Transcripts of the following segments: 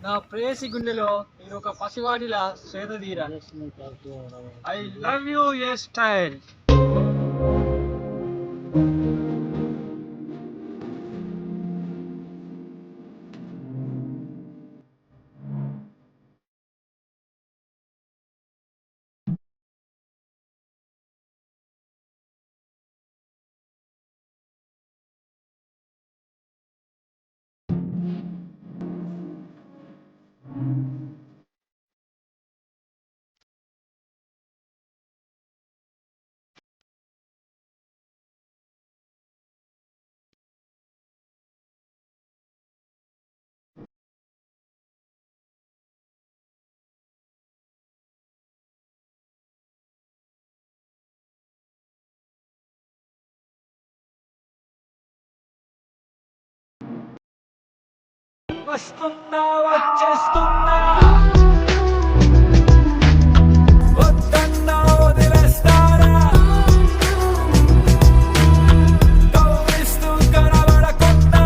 నా ప్రేయసి గుండెలో నేను ఒక పసివాడిలా సేద తీరా. I love you A style. వస్తున్నా వచ్చేస్తున్నా వద్దన్నా వదిలేస్తారా కవ్విస్తూ కనబడకుండా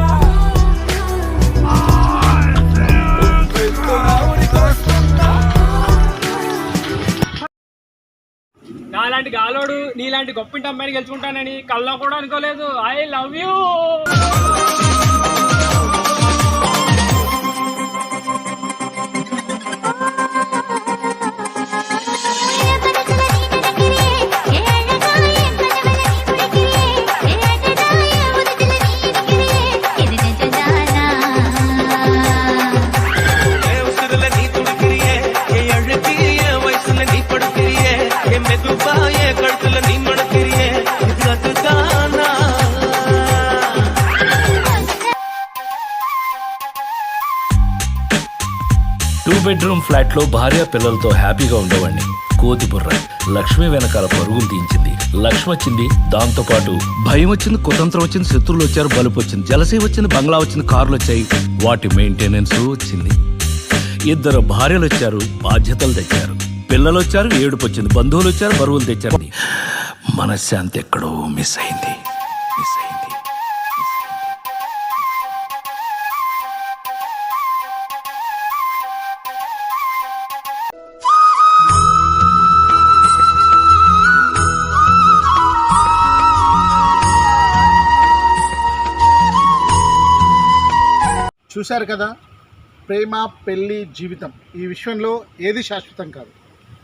నాలాంటి గాలోడు నీలాంటి గొప్పింటి అమ్మాయిని గెలుచుకుంటానని కళ్ళ కూడా అనుకోలేదు. I love you. Bedroom flat లో భార్య పిల్లలతో హ్యాపీగా ఉండేవాడిని. కోతి బుర్ర లక్ష్మి వెనకాల పరుగులు తీయించింది. లక్ష్మి వచ్చింది, దాంతో పాటు భయం వచ్చింది, కుతంత్రం వచ్చింది, శత్రువులు వచ్చారు, బలుపు వచ్చింది, జలసీ వచ్చింది, బంగ్లా వచ్చింది, కార్లు వచ్చాయి, వాటి మెయింటెనెన్స్ వచ్చింది. 2 భార్యలు వచ్చారు, బాధ్యతలు తెచ్చారు, పిల్లలు వచ్చారు, ఏడుపు వచ్చింది, బంధువులు వచ్చారు, బరువులు తెచ్చారు. మనశ్శాంతి ఎక్కడో మిస్ అయింది. చూశారు కదా, ప్రేమ, పెళ్ళి, జీవితం, ఈ విశ్వంలో ఏది శాశ్వతం కాదు.